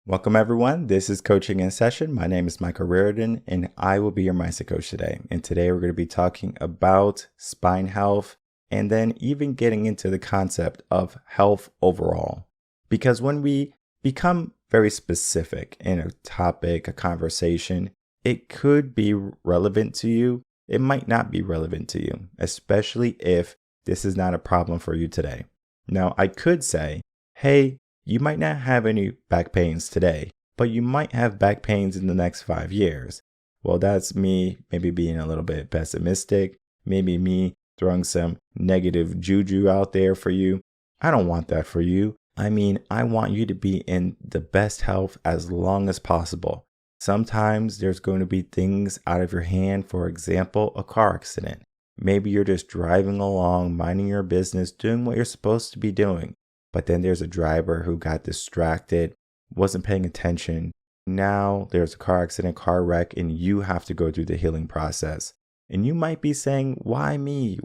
Welcome, everyone. This is Coaching in Session. My name is Michael Rearden, and I will be your mindset coach today. And today we're going to be talking about spine health and then even getting into the concept of health overall. Because when we become very specific in a topic, a conversation, it could be relevant to you. It might not be relevant to you, especially if this is not a problem for you today. Now, I could say, hey, you might not have any back pains today, but you might have back pains in the next 5 years. Well, that's me maybe being a little bit pessimistic, maybe me throwing some negative juju out there for you. I don't want that for you. I mean, I want you to be in the best health as long as possible. Sometimes there's going to be things out of your hand, for example, a car accident. Maybe you're just driving along, minding your business, doing what you're supposed to be doing. But then there's a driver who got distracted, wasn't paying attention. Now there's a car accident, car wreck, and you have to go through the healing process. And you might be saying, why me?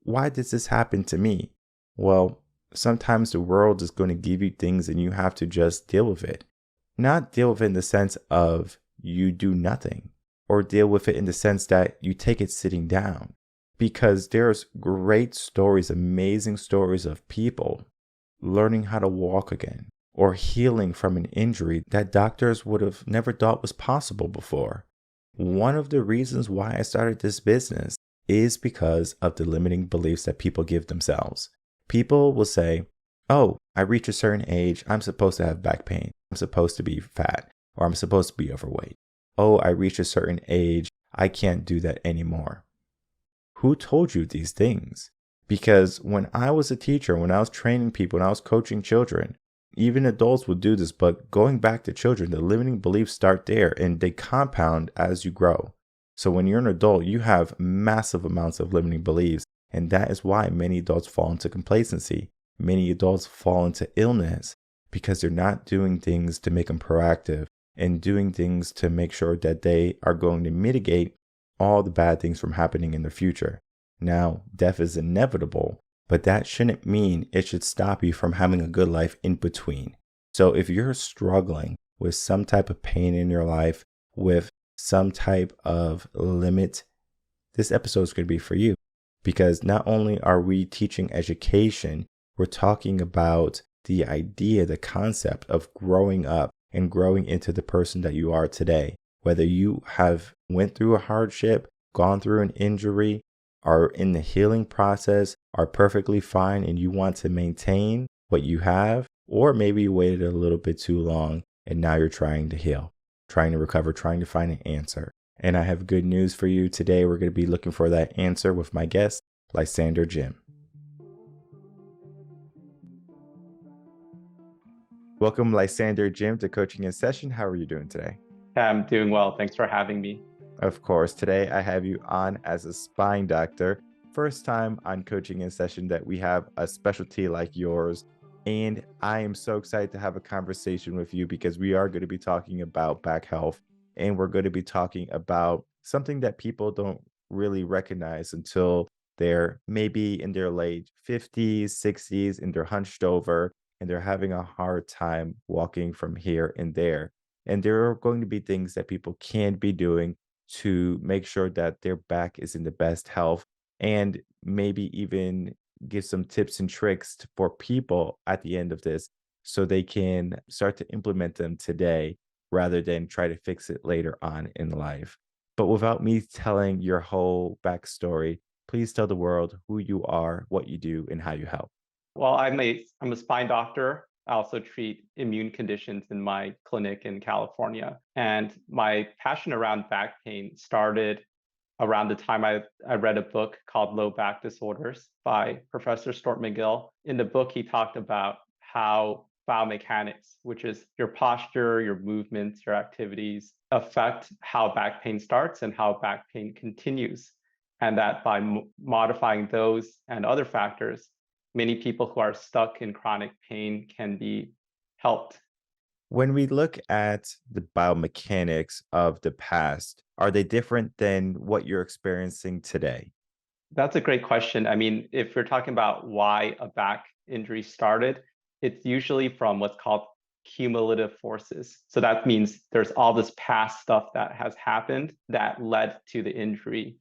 Why does this happen to me? Well, sometimes the world is going to give you things and you have to just deal with it. Not deal with it in the sense of you do nothing, or deal with it in the sense that you take it sitting down. Because there's great stories, amazing stories of people learning how to walk again, or healing from an injury that doctors would have never thought was possible before. One of the reasons why I started this business is because of the limiting beliefs that people give themselves. People will say, oh, I reach a certain age, I'm supposed to have back pain. I'm supposed to be fat, or I'm supposed to be overweight. Oh, I reach a certain age, I can't do that anymore. Who told you these things? Because when I was a teacher, when I was training people, when I was coaching children, even adults would do this, but going back to children, the limiting beliefs start there and they compound as you grow. So when you're an adult, you have massive amounts of limiting beliefs. And that is why many adults fall into complacency. Many adults fall into illness because they're not doing things to make them proactive and doing things to make sure that they are going to mitigate all the bad things from happening in the future. Now, death is inevitable, but that shouldn't mean it should stop you from having a good life in between. So if you're struggling with some type of pain in your life, with some type of limit, this episode is going to be for you. Because not only are we teaching education, we're talking about the idea, the concept of growing up and growing into the person that you are today. Whether you have went through a hardship, gone through an injury, are in the healing process, are perfectly fine, and you want to maintain what you have, or maybe you waited a little bit too long and now you're trying to heal, trying to recover, trying to find an answer. And I have good news for you. Today, we're going to be looking for that answer with my guest, Lysander Jim. Welcome, Lysander Jim, to Coaching in Session. How are you doing today? I'm doing well. Thanks for having me. Of course, today I have you on as a spine doctor. First time on Coaching in Session that we have a specialty like yours. And I am so excited to have a conversation with you because we are going to be talking about back health. And we're going to be talking about something that people don't really recognize until they're maybe in their late 50s, 60s, and they're hunched over and they're having a hard time walking from here and there. And there are going to be things that people can be doing to make sure that their back is in the best health, and maybe even give some tips and tricks for people at the end of this so they can start to implement them today rather than try to fix it later on in life. But without me telling your whole backstory, please tell the world who you are, what you do, and how you help. Well, I'm a spine doctor. I also treat immune conditions in my clinic in California. And my passion around back pain started around the time I read a book called Low Back Disorders by Professor Stuart McGill. In the book, he talked about how biomechanics, which is your posture, your movements, your activities, affect how back pain starts and how back pain continues. And that by modifying those and other factors, many people who are stuck in chronic pain can be helped. When we look at the biomechanics of the past, are they different than what you're experiencing today? That's a great question. I mean, if we're talking about why a back injury started, it's usually from what's called cumulative forces. So that means there's all this past stuff that has happened that led to the injury.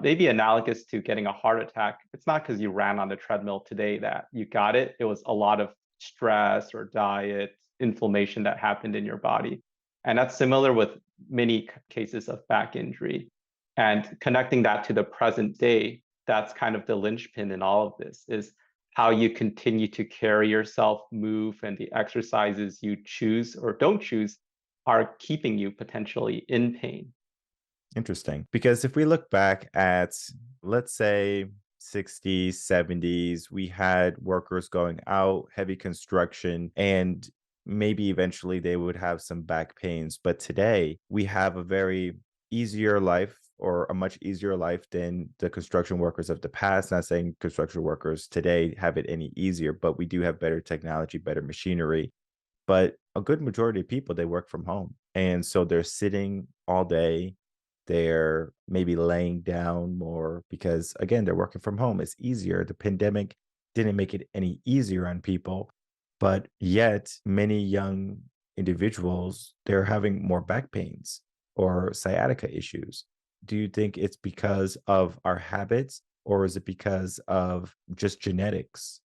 Maybe analogous to getting a heart attack. It's not because you ran on the treadmill today that you got it. It was a lot of stress or diet, inflammation that happened in your body. And that's similar with many cases of back injury. And connecting that to the present day, that's kind of the linchpin in all of this is how you continue to carry yourself, move, and the exercises you choose or don't choose are keeping you potentially in pain. Interesting. Because if we look back at, let's say, 60s, 70s, we had workers going out, heavy construction, and maybe eventually they would have some back pains. But today we have a very easier life or a much easier life than the construction workers of the past. Not saying construction workers today have it any easier, but we do have better technology, better machinery. But a good majority of people, they work from home. And so they're sitting all day. They're maybe laying down more because, again, they're working from home. It's easier. The pandemic didn't make it any easier on people, but yet many young individuals, they're having more back pains or sciatica issues. Do you think it's because of our habits or is it because of just genetics?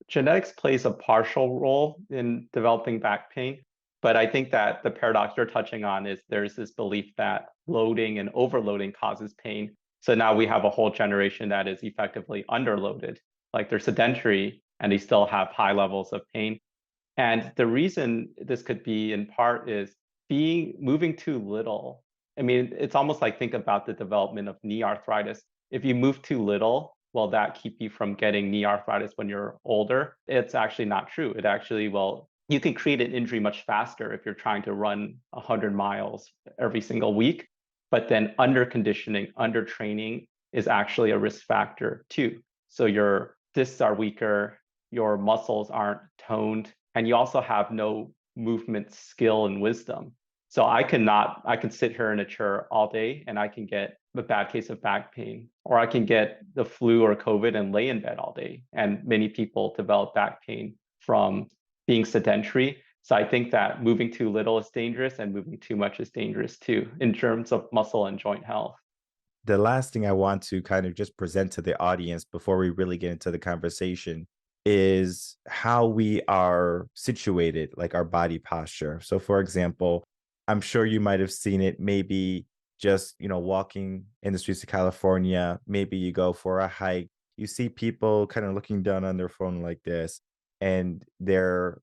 Genetics plays a partial role in developing back pain, but I think that the paradox you're touching on is there's this belief that loading and overloading causes pain. So now we have a whole generation that is effectively underloaded, like they're sedentary and they still have high levels of pain. And the reason this could be in part is moving too little. I mean, it's almost like think about the development of knee arthritis. If you move too little, will that keep you from getting knee arthritis when you're older? It's actually not true. It actually will. You can create an injury much faster if you're trying to run 100 miles every single week. But then under conditioning, under training is actually a risk factor too. So your discs are weaker, your muscles aren't toned, and you also have no movement skill and wisdom. So I can sit here in a chair all day and I can get a bad case of back pain, or I can get the flu or COVID and lay in bed all day. And many people develop back pain from being sedentary. So I think that moving too little is dangerous and moving too much is dangerous too, in terms of muscle and joint health. The last thing I want to kind of just present to the audience before we really get into the conversation is how we are situated, like our body posture. So, for example, I'm sure you might have seen it maybe just, walking in the streets of California. Maybe you go for a hike, you see people kind of looking down on their phone like this, and they're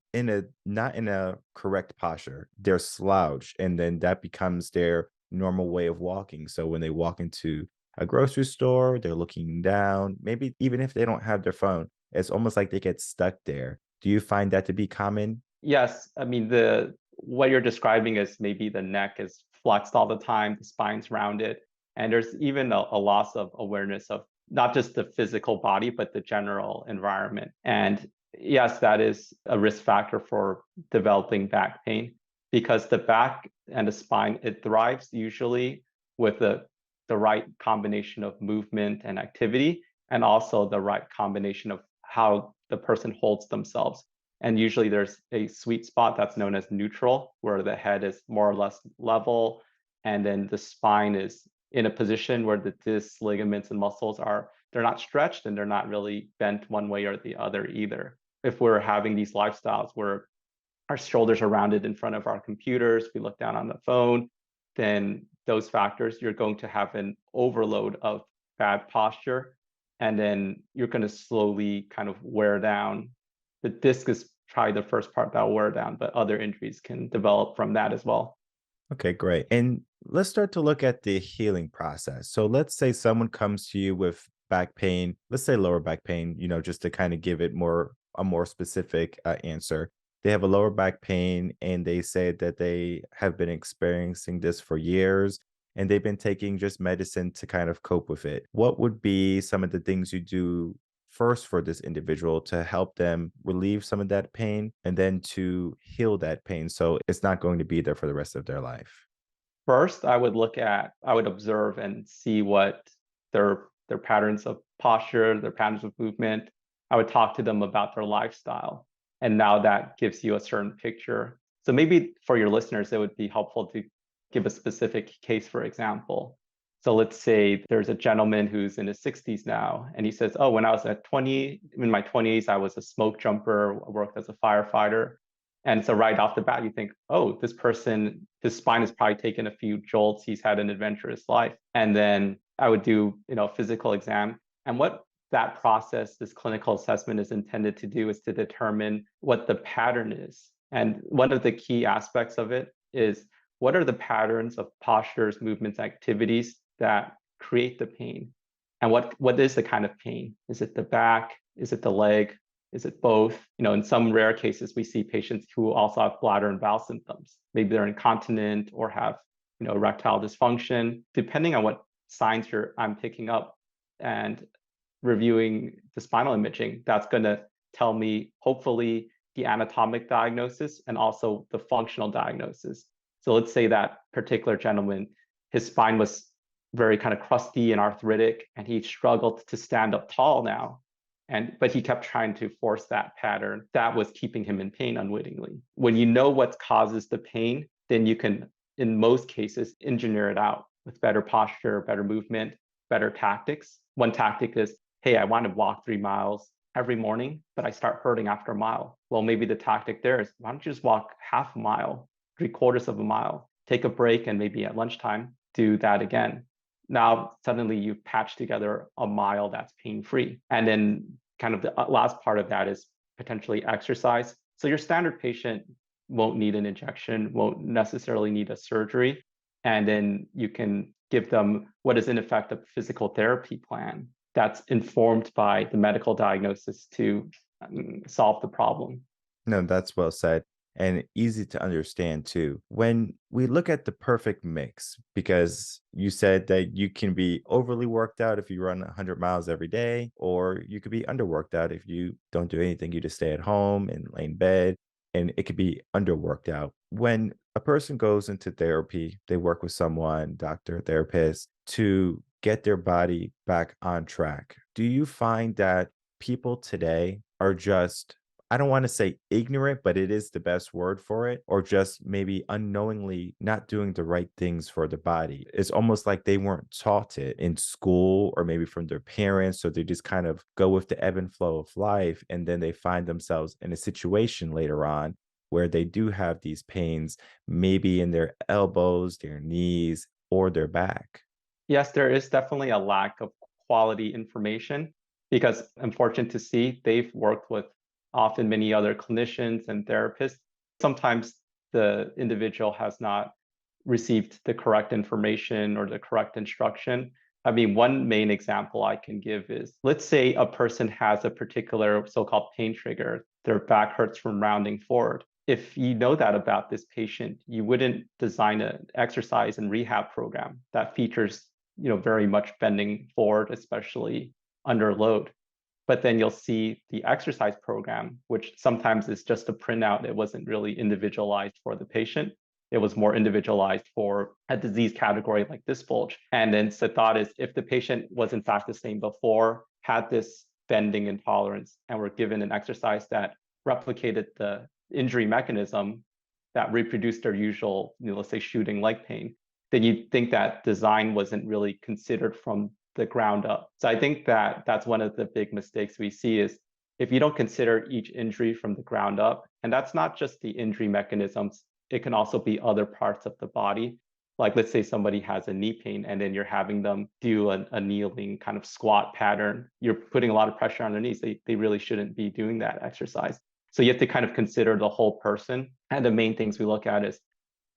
not in a correct posture. They're slouched, and then that becomes their normal way of walking. So when they walk into a grocery store, they're looking down. Maybe even if they don't have their phone, it's almost like they get stuck there. Do you find that to be common? Yes, I mean the what you're describing is maybe the neck is flexed all the time, the spine's rounded, and there's even a loss of awareness of not just the physical body, but the general environment. And yes, that is a risk factor for developing back pain because the back and the spine, it thrives usually with the right combination of movement and activity, and also the right combination of how the person holds themselves. And usually there's a sweet spot that's known as neutral, where the head is more or less level, and then the spine is in a position where the discs, ligaments, and muscles they're not stretched and they're not really bent one way or the other either. If we're having these lifestyles where our shoulders are rounded in front of our computers, we look down on the phone, then those factors, you're going to have an overload of bad posture, and then you're going to slowly kind of wear down. The disc is probably the first part that will wear down, but other injuries can develop from that as well. Okay, great. And let's start to look at the healing process. So let's say someone comes to you with back pain, let's say lower back pain, just to kind of give it a more specific answer. They have a lower back pain and they say that they have been experiencing this for years and they've been taking just medicine to kind of cope with it. What would be some of the things you do first for this individual to help them relieve some of that pain and then to heal that pain so it's not going to be there for the rest of their life? First, I would observe and see what their patterns of posture, their patterns of movement. I would talk to them about their lifestyle. And now that gives you a certain picture. So maybe for your listeners, it would be helpful to give a specific case, for example. So let's say there's a gentleman who's in his 60s now, and he says, oh, when I was in my 20s, I was a smoke jumper, worked as a firefighter. And so right off the bat, you think, oh, this person, his spine has probably taken a few jolts. He's had an adventurous life. And then I would do, physical exam. And what that process, this clinical assessment is intended to do is to determine what the pattern is. And one of the key aspects of it is what are the patterns of postures, movements, activities that create the pain? And what is the kind of pain? Is it the back? Is it the leg? Is it both? In some rare cases, we see patients who also have bladder and bowel symptoms. Maybe they're incontinent or have, erectile dysfunction. Depending on what signs I'm picking up and reviewing the spinal imaging, that's going to tell me, hopefully, the anatomic diagnosis and also the functional diagnosis. So let's say that particular gentleman, his spine was very kind of crusty and arthritic, and he struggled to stand up tall now. But he kept trying to force that pattern. That was keeping him in pain unwittingly. When you know what causes the pain, then you can, in most cases, engineer it out with better posture, better movement, better tactics. One tactic is, hey, I want to walk 3 miles every morning, but I start hurting after a mile. Well, maybe the tactic there is, why don't you just walk half a mile, 3/4 of a mile, take a break, and maybe at lunchtime, do that again. Now, suddenly you've patched together a mile that's pain-free. And then kind of the last part of that is potentially exercise. So your standard patient won't need an injection, won't necessarily need a surgery. And then you can give them what is in effect a physical therapy plan that's informed by the medical diagnosis to solve the problem. No, that's well said and easy to understand too. When we look at the perfect mix, because you said that you can be overly worked out if you run 100 miles every day, or you could be underworked out if you don't do anything, you just stay at home and lay in bed, and it could be underworked out. When a person goes into therapy, they work with someone, doctor, therapist, to get their body back on track. Do you find that people today are just, I don't want to say ignorant, but it is the best word for it, or just maybe unknowingly not doing the right things for the body? It's almost like they weren't taught it in school or maybe from their parents. So they just kind of go with the ebb and flow of life. And then they find themselves in a situation later on where they do have these pains, maybe in their elbows, their knees, or their back. Yes, there is definitely a lack of quality information because I'm fortunate to see they've worked with often many other clinicians and therapists. Sometimes the individual has not received the correct information or the correct instruction. I mean, one main example I can give is, let's say a person has a particular so-called pain trigger. Their back hurts from rounding forward. If you know that about this patient, you wouldn't design an exercise and rehab program that features, very much bending forward, especially under load. But then you'll see the exercise program, which sometimes is just a printout. It wasn't really individualized for the patient. It was more individualized for a disease category like disc bulge. And then the thought is, if the patient was in fact the same before, had this bending intolerance, and were given an exercise that replicated the injury mechanism that reproduced their usual, let's say shooting leg pain, then you'd think that design wasn't really considered from the ground up. So I think that that's one of the big mistakes we see is if you don't consider each injury from the ground up, and that's not just the injury mechanisms, it can also be other parts of the body. Like let's say somebody has a knee pain and then you're having them do a kneeling kind of squat pattern. You're putting a lot of pressure on their knees. They really shouldn't be doing that exercise. So you have to kind of consider the whole person. And the main things we look at is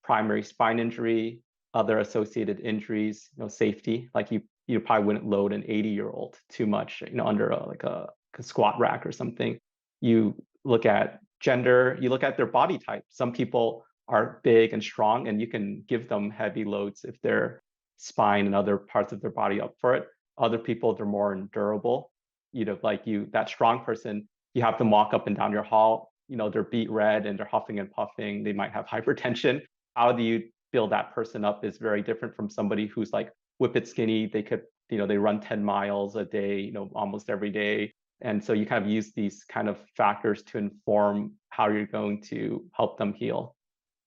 primary spine injury, other associated injuries, safety. Like you probably wouldn't load an 80-year-old too much, under a squat rack or something. You look at gender, you look at their body type. Some people are big and strong, and you can give them heavy loads if their spine and other parts of their body up for it. Other people, they're more endurable. That strong person, you have them walk up and down your hall, they're beet red and they're huffing and puffing. They might have hypertension. How do you build that person up is very different from somebody who's like whippet skinny. They could, they run 10 miles a day, almost every day. And so you kind of use these kind of factors to inform how you're going to help them heal.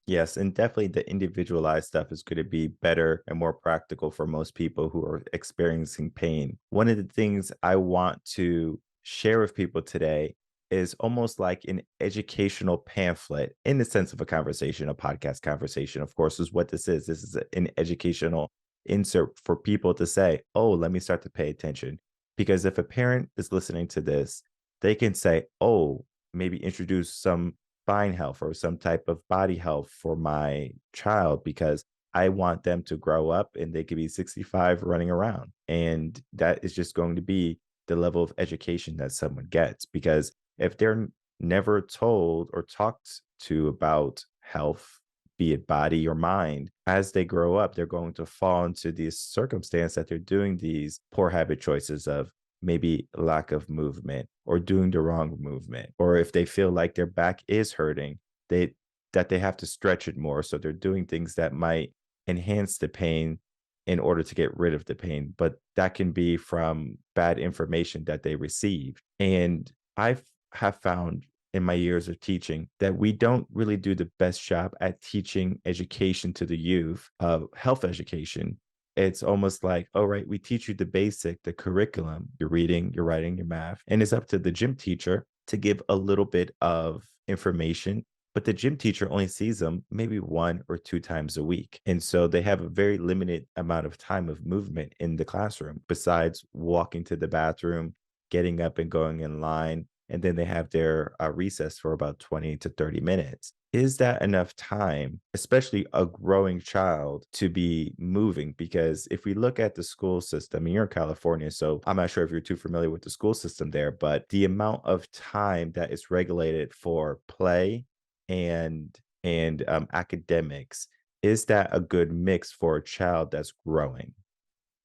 Yes, and definitely the individualized stuff is going to be better and more practical for most people who are experiencing pain. One of the things I want to share with people today is almost like an educational pamphlet in the sense of a conversation, a podcast conversation, of course, is what this is. This is an educational insert for people to say, oh, let me start to pay attention. Because if a parent is listening to this, they can say, oh, maybe introduce some spine health or some type of body health for my child because I want them to grow up and they could be 65 running around. And that is just going to be the level of education that someone gets. Because if they're never told or talked to about health, be it body or mind, as they grow up, they're going to fall into this circumstance that they're doing these poor habit choices of maybe lack of movement or doing the wrong movement, or if they feel like their back is hurting, they that they have to stretch it more, so they're doing things that might enhance the pain in order to get rid of the pain, but that can be from bad information that they receive. And I have found in my years of teaching that we don't really do the best job at teaching education to the youth, health education. It's almost like, all right, we teach you the basic, the curriculum, your reading, your writing, your math, and it's up to the gym teacher to give a little bit of information. But the gym teacher only sees them maybe 1 or 2 times a week. And so they have a very limited amount of time of movement in the classroom, besides walking to the bathroom, getting up and going in line. And then they have their recess for about 20 to 30 minutes. Is that enough time, especially a growing child, to be moving? Because if we look at the school system, and you're in California, so I'm not sure if you're too familiar with the school system there, but the amount of time that is regulated for play and academics, is that a good mix for a child that's growing?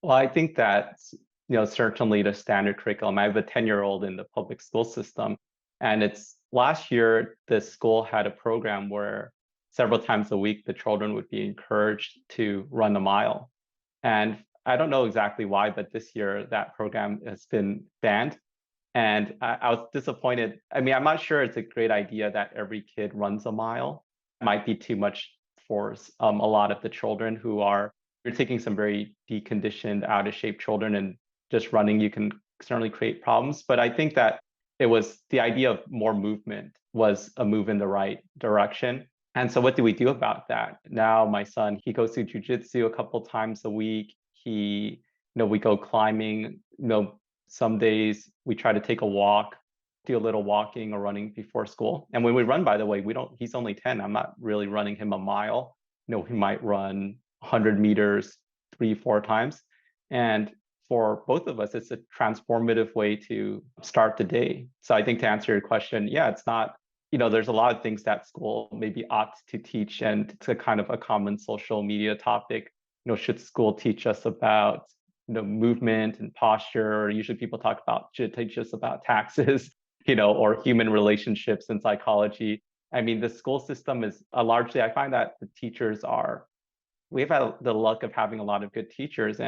Well, I think that's, certainly the standard curriculum. I have a 10-year-old in the public school system, and it's last year the school had a program where several times a week the children would be encouraged to run a mile. And I don't know exactly why, but this year that program has been banned. And I was disappointed. I mean, I'm not sure it's a great idea that every kid runs a mile. It might be too much for a lot of the children who are, you're taking some very deconditioned, out of shape children and just running, you can certainly create problems. But I think that it was the idea of more movement was a move in the right direction. And so what do we do about that? Now my son, he goes to jujitsu a couple times a week. We go climbing, some days we try to take a walk, do a little walking or running before school. And when we run, by the way, he's only 10. I'm not really running him a mile. He might run 100 meters 3, 4 times. And for both of us, it's a transformative way to start the day. So I think to answer your question, yeah, it's not, there's a lot of things that school maybe ought to teach, and it's a kind of a common social media topic. Should school teach us about movement and posture? Or usually people talk about should teach us about taxes, or human relationships and psychology. I mean, the school system is largely, I find that the teachers are, we've had the luck of having a lot of good teachers,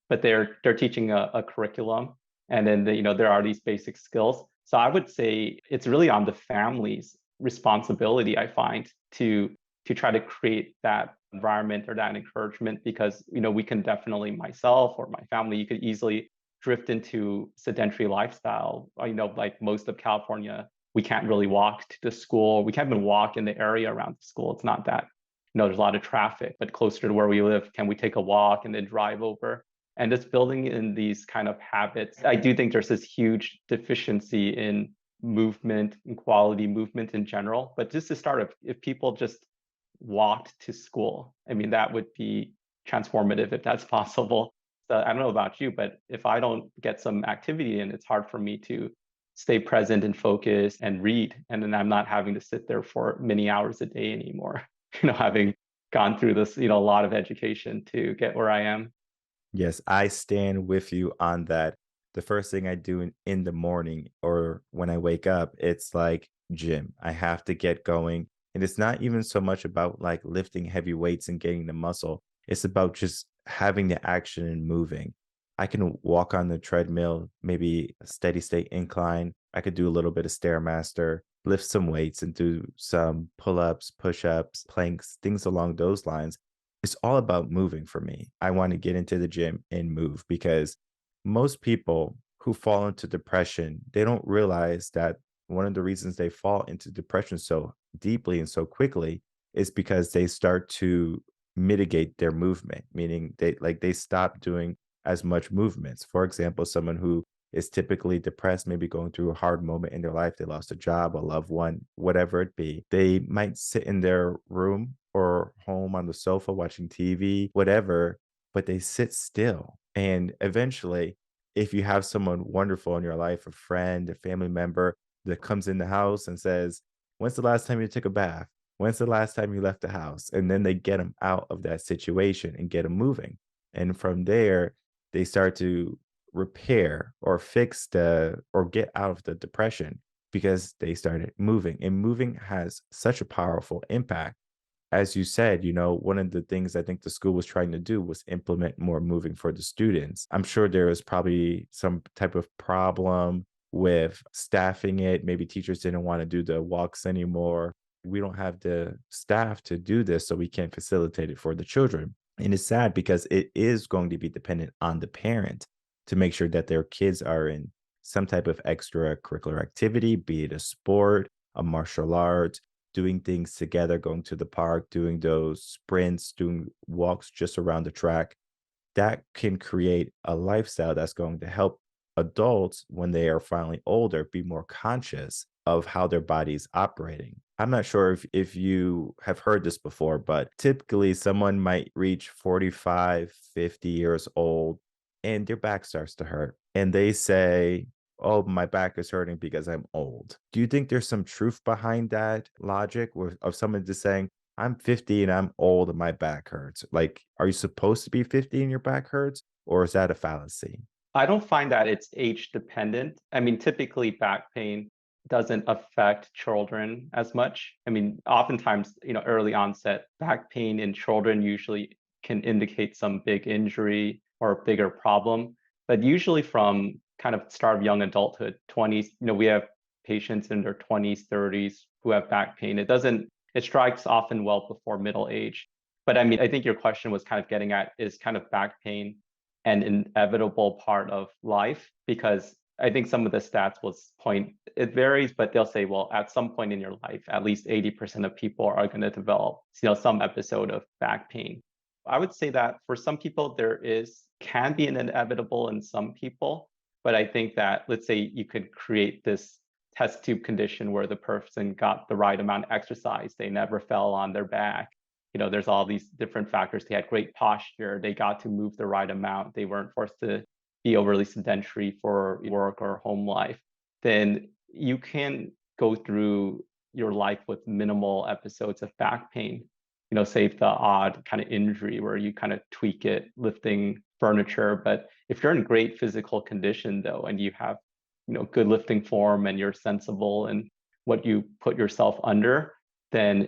but they're teaching a curriculum, and then there are these basic skills. So I would say it's really on the family's responsibility, I find, to try to create that environment or that encouragement, because we can definitely, myself or my family, you could easily drift into sedentary lifestyle. Like most of California, we can't really walk to the school. We can't even walk in the area around the school. It's not that, there's a lot of traffic, but closer to where we live, can we take a walk and then drive over? And it's building in these kind of habits. I do think there's this huge deficiency in movement and quality movement in general. But just to start, if people just walked to school, I mean, that would be transformative if that's possible. So I don't know about you, but if I don't get some activity in, it's hard for me to stay present and focus and read. And then I'm not having to sit there for many hours a day anymore, having gone through this, a lot of education to get where I am. Yes, I stand with you on that. The first thing I do in the morning or when I wake up, it's like gym. I have to get going. And it's not even so much about like lifting heavy weights and getting the muscle. It's about just having the action and moving. I can walk on the treadmill, maybe a steady state incline, I could do a little bit of Stairmaster, lift some weights and do some pull-ups, push-ups, planks, things along those lines. It's all about moving for me. I want to get into the gym and move because most people who fall into depression, they don't realize that one of the reasons they fall into depression so deeply and so quickly is because they start to mitigate their movement, meaning they stop doing as much movements. For example, someone who is typically depressed, maybe going through a hard moment in their life. They lost a job, a loved one, whatever it be. They might sit in their room or home on the sofa watching TV, whatever, but they sit still. And eventually, if you have someone wonderful in your life, a friend, a family member that comes in the house and says, "When's the last time you took a bath? When's the last time you left the house?" And then they get them out of that situation and get them moving. And from there, they start to repair or fix the or get out of the depression because they started moving. And moving has such a powerful impact. As you said, one of the things I think the school was trying to do was implement more moving for the students. I'm sure there was probably some type of problem with staffing it. Maybe teachers didn't want to do the walks anymore. We don't have the staff to do this, so we can't facilitate it for the children. And it's sad because it is going to be dependent on the parent to make sure that their kids are in some type of extracurricular activity, be it a sport, a martial art, doing things together, going to the park, doing those sprints, doing walks just around the track. That can create a lifestyle that's going to help adults when they are finally older be more conscious of how their body's operating. I'm not sure if you have heard this before, but typically someone might reach 45, 50 years old and their back starts to hurt. And they say, "Oh, my back is hurting because I'm old." Do you think there's some truth behind that logic of someone just saying, "I'm 50 and I'm old and my back hurts"? Like, are you supposed to be 50 and your back hurts? Or is that a fallacy? I don't find that it's age dependent. I mean, typically back pain doesn't affect children as much. I mean, oftentimes, early onset back pain in children usually can indicate some big injury or a bigger problem. But usually from kind of start of young adulthood, 20s, we have patients in their 20s, 30s who have back pain. It strikes often well before middle age. But I mean, I think your question was kind of getting at is kind of back pain an inevitable part of life? Because I think some of the stats will point, it varies, but they'll say, well, at some point in your life, at least 80% of people are going to develop, some episode of back pain. I would say that for some people, can be an inevitable in some people, but I think that, let's say you could create this test tube condition where the person got the right amount of exercise, they never fell on their back, there's all these different factors. They had great posture. They got to move the right amount. They weren't forced to be overly sedentary for work or home life. Then you can go through your life with minimal episodes of back pain, save the odd kind of injury where you kind of tweak it, lifting furniture. But if you're in great physical condition, though, and you have, good lifting form and you're sensible in what you put yourself under, then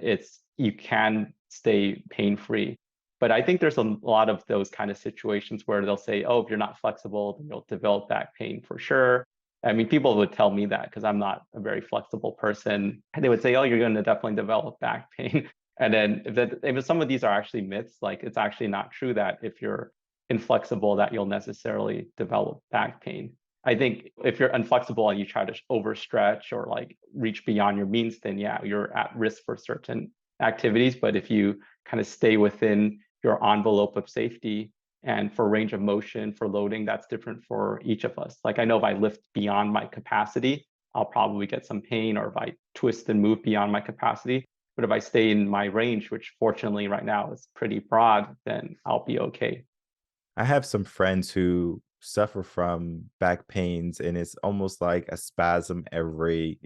you can stay pain free. But I think there's a lot of those kind of situations where they'll say, oh, if you're not flexible, then you'll develop back pain for sure. I mean, people would tell me that because I'm not a very flexible person. And they would say, oh, you're going to definitely develop back pain. And then if some of these are actually myths, like it's actually not true that if you're inflexible, that you'll necessarily develop back pain. I think if you're inflexible and you try to overstretch or like reach beyond your means, then yeah, you're at risk for certain activities. But if you kind of stay within your envelope of safety and for range of motion, for loading, that's different for each of us. Like I know if I lift beyond my capacity, I'll probably get some pain, or if I twist and move beyond my capacity. But if I stay in my range, which fortunately right now is pretty broad, then I'll be okay. I have some friends who suffer from back pains and it's almost like a spasm every,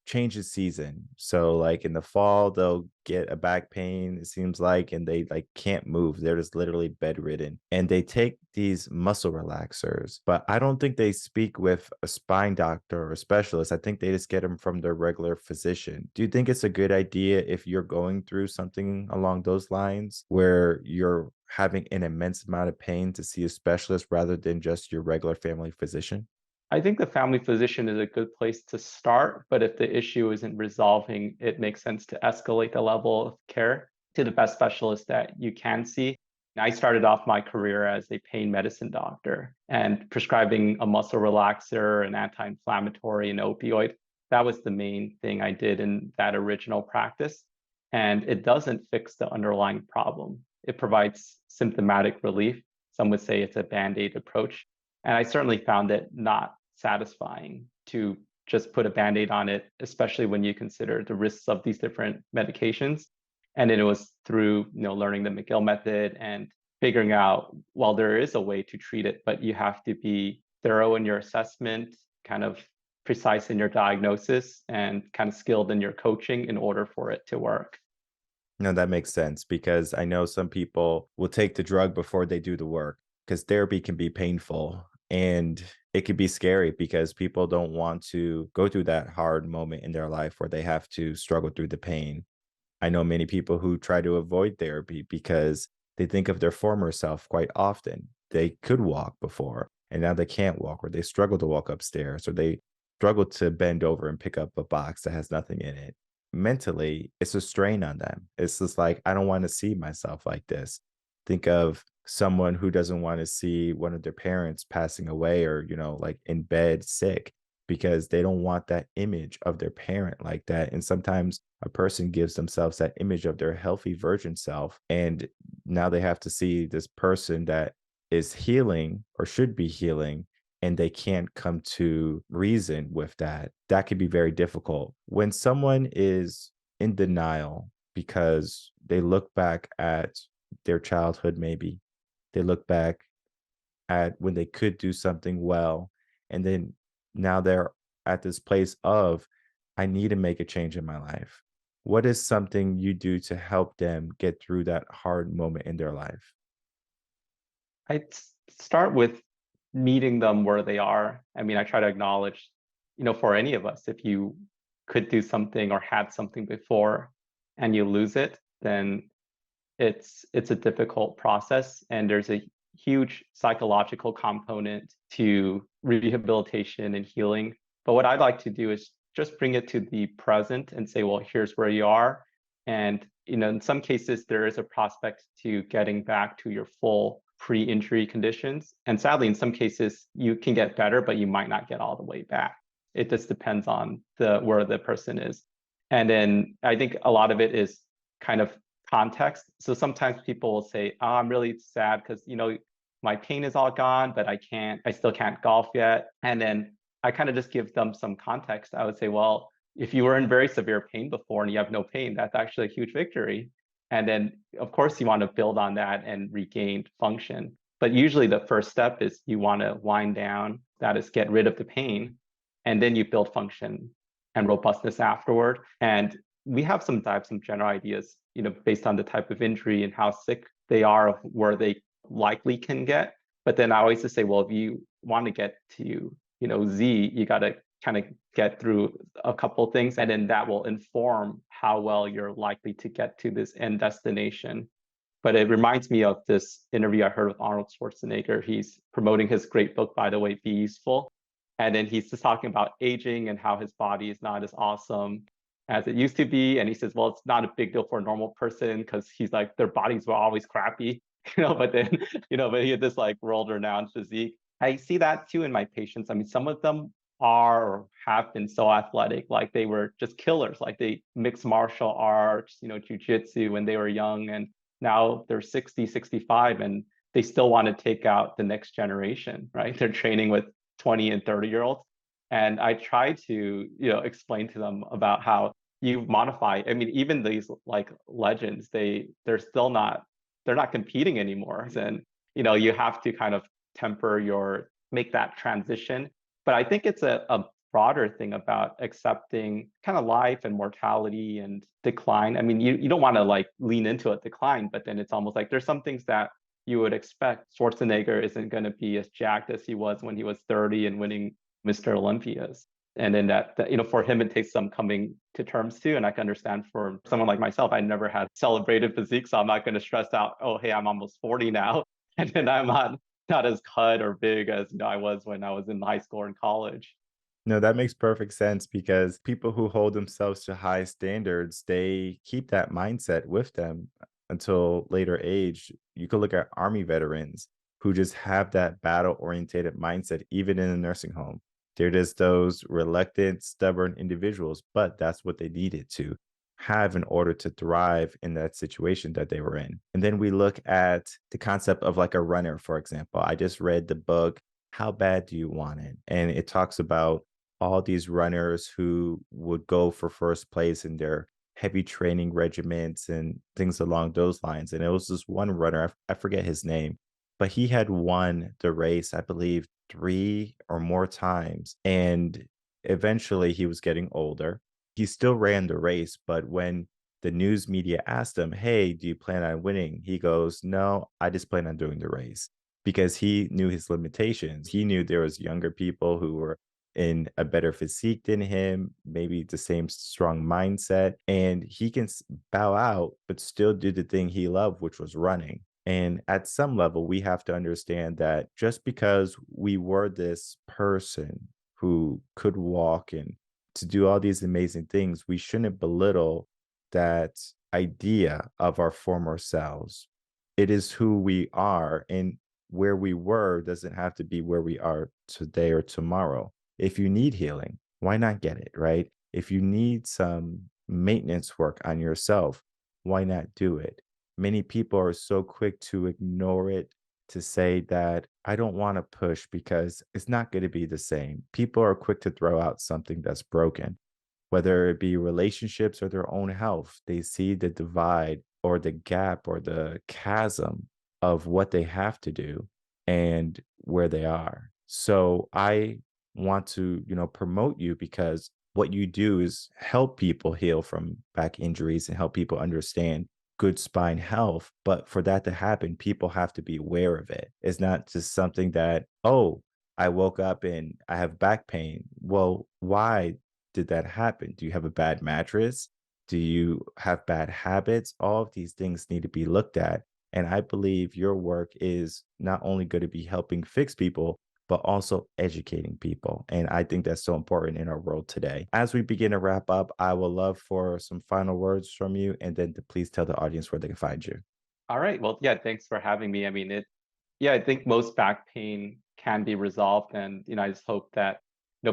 change of season. So like in the fall, they'll get a back pain, it seems like, and they like can't move. They're just literally bedridden. And they take these muscle relaxers, but I don't think they speak with a spine doctor or a specialist. I think they just get them from their regular physician. Do you think it's a good idea if you're going through something along those lines where you're having an immense amount of pain to see a specialist rather than just your regular family physician? I think the family physician is a good place to start, but if the issue isn't resolving, it makes sense to escalate the level of care to the best specialist that you can see. I started off my career as a pain medicine doctor and prescribing a muscle relaxer, an anti-inflammatory, and opioid. That was the main thing I did in that original practice. And it doesn't fix the underlying problem. It provides symptomatic relief. Some would say it's a band-aid approach. And I certainly found it not satisfying to just put a band-aid on it, especially when you consider the risks of these different medications. And then it was through, learning the McGill method and figuring out, well, there is a way to treat it, but you have to be thorough in your assessment, kind of precise in your diagnosis, and kind of skilled in your coaching in order for it to work. No, that makes sense because I know some people will take the drug before they do the work because therapy can be painful and it can be scary because people don't want to go through that hard moment in their life where they have to struggle through the pain. I know many people who try to avoid therapy because they think of their former self quite often. They could walk before and now they can't walk, or they struggle to walk upstairs, or they struggle to bend over and pick up a box that has nothing in it. Mentally, it's a strain on them. It's just like, I don't want to see myself like this. Think of someone who doesn't want to see one of their parents passing away or, like in bed sick because they don't want that image of their parent like that. And sometimes a person gives themselves that image of their healthy virgin self. And now they have to see this person that is healing or should be healing, and they can't come to reason with that. That could be very difficult. When someone is in denial because they look back at their childhood, maybe they look back at when they could do something well, and then now they're at this place of, I need to make a change in my life. What is something you do to help them get through that hard moment in their life? Start with meeting them where they are. I mean, I try to acknowledge, for any of us, if you could do something or had something before and you lose it, then it's a difficult process, and there's a huge psychological component to rehabilitation and healing. But what I'd like to do is just bring it to the present and say, well, here's where you are. And in some cases, there is a prospect to getting back to your full pre-injury conditions. And sadly, in some cases, you can get better, but you might not get all the way back. It just depends on where the person is. And then I think a lot of it is kind of context. So sometimes people will say, oh, I'm really sad because, my pain is all gone, but I still can't golf yet. And then I kind of just give them some context. I would say, well, if you were in very severe pain before and you have no pain, that's actually a huge victory. And then, of course, you want to build on that and regain function. But usually the first step is you want to wind down, that is, get rid of the pain, and then you build function and robustness afterward. And we have some general ideas, based on the type of injury and how sick they are, of where they likely can get. But then I always just say, well, if you want to get to, Z, you got to kind of get through a couple of things, and then that will inform how well you're likely to get to this end destination. But it reminds me of this interview I heard with Arnold Schwarzenegger. He's promoting his great book, by the way, Be Useful. And then he's just talking about aging and how his body is not as awesome as it used to be. And he says, well, it's not a big deal for a normal person because he's like, their bodies were always crappy, but then, but he had this like world renowned physique. I see that too in my patients. I mean, some of them are or have been so athletic, like they were just killers, like they mixed martial arts, jujitsu when they were young, and now they're 60, 65, and they still want to take out the next generation, right? They're training with 20 and 30-year-olds. And I try to, explain to them about how you modify. I mean, even these like legends, they're still not, they're not competing anymore. And, you have to kind of make that transition. But I think it's a broader thing about accepting kind of life and mortality and decline. I mean, you don't want to like lean into a decline, but then it's almost like there's some things that you would expect. Schwarzenegger isn't going to be as jacked as he was when he was 30 and winning Mr. Olympias. And then that, for him, it takes some coming to terms too. And I can understand for someone like myself, I never had celebrated physique, so I'm not going to stress out, oh, hey, I'm almost 40 now. And then I'm on not as cut or big as I was when I was in high school and college. No, that makes perfect sense because people who hold themselves to high standards, they keep that mindset with them until later age. You could look at army veterans who just have that battle orientated mindset, even in a nursing home. They're just those reluctant, stubborn individuals, but that's what they needed to have in order to thrive in that situation that they were in. And then we look at the concept of like a runner, for example. I just read the book, How Bad Do You Want It? And it talks about all these runners who would go for first place in their heavy training regiments and things along those lines. And it was this one runner, I forget his name, but he had won the race, I believe, three or more times. And eventually he was getting older. He still ran the race, but when the news media asked him, "Hey, do you plan on winning?" He goes, "No, I just plan on doing the race." Because he knew his limitations. He knew there was younger people who were in a better physique than him, maybe the same strong mindset, and he can bow out, but still do the thing he loved, which was running. And at some level, we have to understand that just because we were this person who could walk and to do all these amazing things, we shouldn't belittle that idea of our former selves. It is who we are, and where we were doesn't have to be where we are today or tomorrow. If you need healing, why not get it, right? If you need some maintenance work on yourself, why not do it? Many people are so quick to ignore it, to say that I don't want to push because it's not going to be the same. People are quick to throw out something that's broken, whether it be relationships or their own health. They see the divide or the gap or the chasm of what they have to do and where they are. So I want to, promote you because what you do is help people heal from back injuries and help people understand good spine health. But for that to happen, people have to be aware of it. It's not just something that, oh, I woke up and I have back pain. Well, why did that happen? Do you have a bad mattress? Do you have bad habits? All of these things need to be looked at. And I believe your work is not only going to be helping fix people, but also educating people. And I think that's so important in our world today. As we begin to wrap up, I would love for some final words from you and then to please tell the audience where they can find you. All right. Well, yeah, thanks for having me. I mean, I think most back pain can be resolved. And, I just hope that,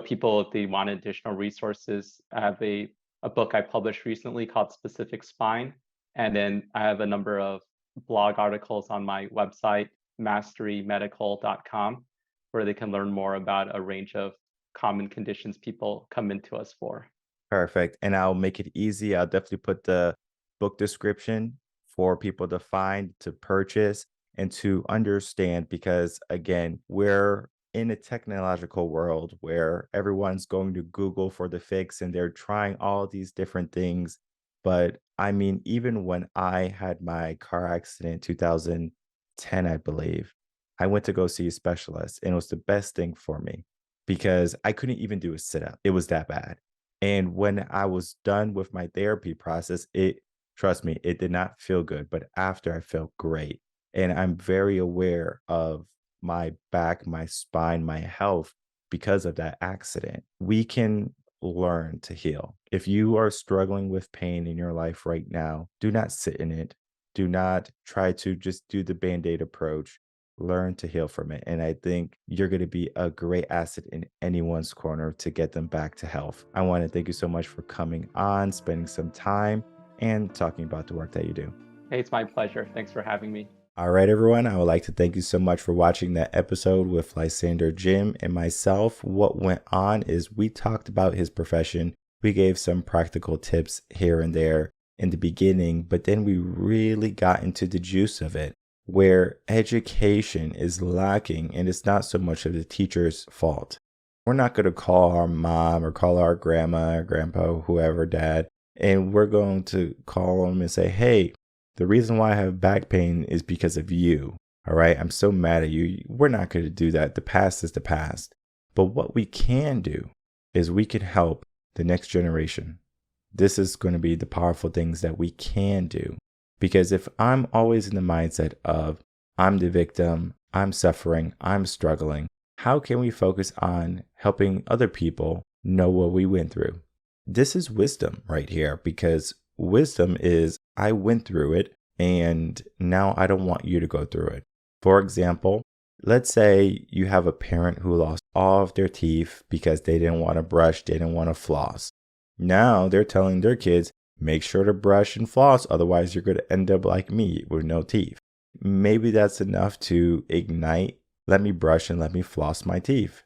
people, if they want additional resources, I have a book I published recently called Specific Spine. And then I have a number of blog articles on my website, masterymedical.com, where they can learn more about a range of common conditions people come into us for. Perfect. And I'll make it easy. I'll definitely put the book description for people to find, to purchase, and to understand because, again, we're in a technological world where everyone's going to Google for the fix and they're trying all these different things. But I mean, even when I had my car accident in 2010, I believe, I went to go see a specialist and it was the best thing for me because I couldn't even do a sit up. It was that bad. And when I was done with my therapy process, trust me, it did not feel good, but after I felt great. And I'm very aware of my back, my spine, my health because of that accident. We can learn to heal. If you are struggling with pain in your life right now, do not sit in it. Do not try to just do the band aid approach. Learn to heal from it. And I think you're going to be a great asset in anyone's corner to get them back to health. I want to thank you so much for coming on, spending some time, and talking about the work that you do. Hey, it's my pleasure. Thanks for having me. All right, everyone. I would like to thank you so much for watching that episode with Lysander Jim and myself. What went on is we talked about his profession. We gave some practical tips here and there in the beginning, but then we really got into the juice of it, where education is lacking and it's not so much of the teacher's fault. We're not going to call our mom or call our grandma or grandpa, whoever, dad, and we're going to call them and say, hey, the reason why I have back pain is because of you. All right. I'm so mad at you. We're not going to do that. The past is the past. But what we can do is we can help the next generation. This is going to be the powerful things that we can do. Because if I'm always in the mindset of I'm the victim, I'm suffering, I'm struggling. How can we focus on helping other people know what we went through? This is wisdom right here, because wisdom is I went through it and now I don't want you to go through it. For example, let's say you have a parent who lost all of their teeth because they didn't want to brush, they didn't want to floss. Now they're telling their kids, make sure to brush and floss, otherwise you're going to end up like me with no teeth. Maybe that's enough to ignite, let me brush and let me floss my teeth.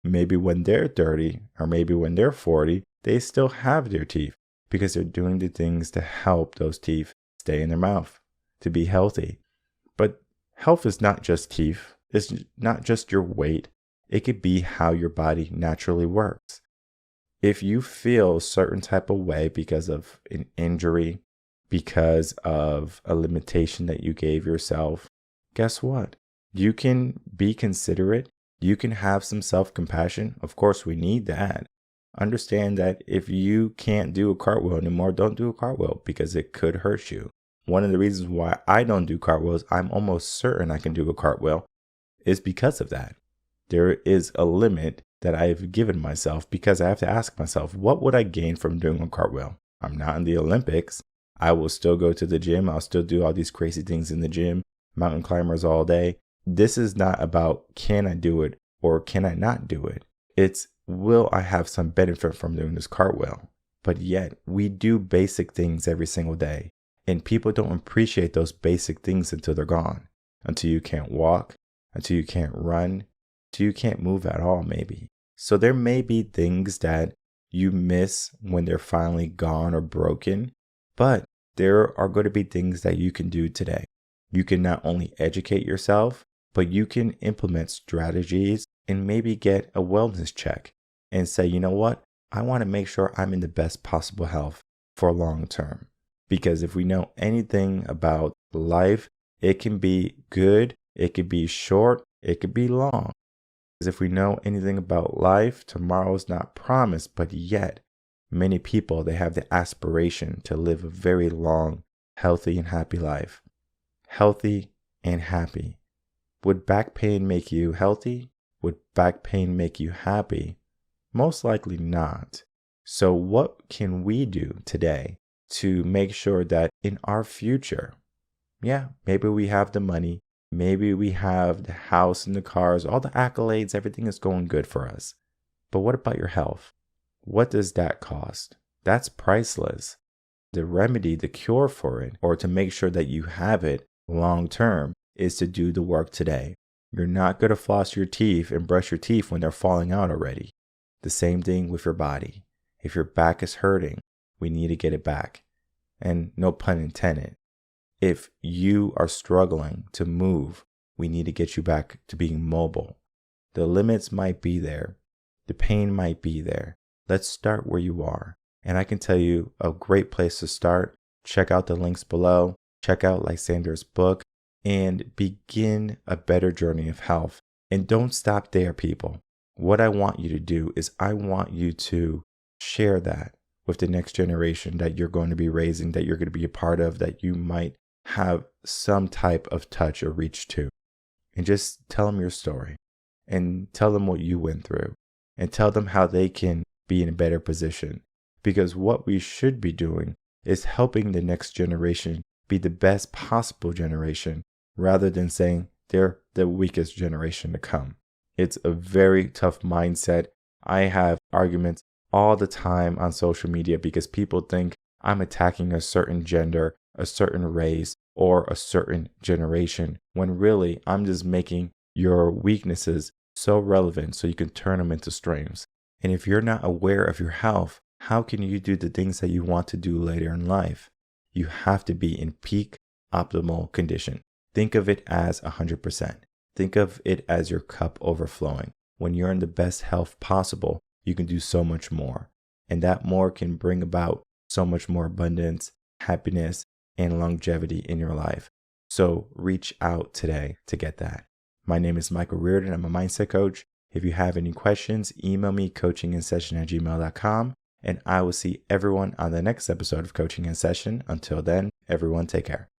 Maybe when they're 30 or maybe when they're 40, they still have their teeth because they're doing the things to help those teeth stay in their mouth, to be healthy. But health is not just teeth. It's not just your weight. It could be how your body naturally works. If you feel a certain type of way because of an injury, because of a limitation that you gave yourself, guess what? You can be considerate. You can have some self-compassion. Of course, we need that. Understand that if you can't do a cartwheel anymore, don't do a cartwheel because it could hurt you. One of the reasons why I don't do cartwheels, I'm almost certain I can do a cartwheel, is because of that. There is a limit that I've given myself because I have to ask myself, what would I gain from doing a cartwheel? I'm not in the Olympics. I will still go to the gym. I'll still do all these crazy things in the gym, mountain climbers all day. This is not about can I do it or can I not do it. It's will I have some benefit from doing this cartwheel? But yet we do basic things every single day. And people don't appreciate those basic things until they're gone. Until you can't walk, until you can't run, until you can't move at all maybe. So there may be things that you miss when they're finally gone or broken. But there are going to be things that you can do today. You can not only educate yourself, but you can implement strategies and maybe get a wellness check and say, you know what? I want to make sure I'm in the best possible health for long term. Because if we know anything about life, it can be good, it could be short, it could be long. Because if we know anything about life, tomorrow is not promised, but yet many people, they have the aspiration to live a very long, healthy and happy life. Healthy and happy. Would back pain make you healthy? Would back pain make you happy? Most likely not. So what can we do today to make sure that in our future, maybe we have the money, maybe we have the house and the cars, all the accolades, everything is going good for us. But what about your health? What does that cost? That's priceless. The remedy, the cure for it, or to make sure that you have it long term, is to do the work today. You're not going to floss your teeth and brush your teeth when they're falling out already. The same thing with your body. If your back is hurting, we need to get it back. And no pun intended. If you are struggling to move, we need to get you back to being mobile. The limits might be there. The pain might be there. Let's start where you are. And I can tell you a great place to start. Check out the links below. Check out Lysander's book and begin a better journey of health. And don't stop there, people. What I want you to do is I want you to share that with the next generation that you're going to be raising, that you're going to be a part of, that you might have some type of touch or reach to. And just tell them your story and tell them what you went through and tell them how they can be in a better position. Because what we should be doing is helping the next generation be the best possible generation rather than saying they're the weakest generation to come. It's a very tough mindset. I have arguments all the time on social media because people think I'm attacking a certain gender, a certain race, or a certain generation, when really I'm just making your weaknesses so relevant so you can turn them into strengths. And if you're not aware of your health, how can you do the things that you want to do later in life? You have to be in peak optimal condition. Think of it as 100%. Think of it as your cup overflowing. When you're in the best health possible, you can do so much more. And that more can bring about so much more abundance, happiness, and longevity in your life. So reach out today to get that. My name is Michael Rearden. I'm a mindset coach. If you have any questions, email me coachinginsession@gmail.com. And I will see everyone on the next episode of Coaching in Session. Until then, everyone take care.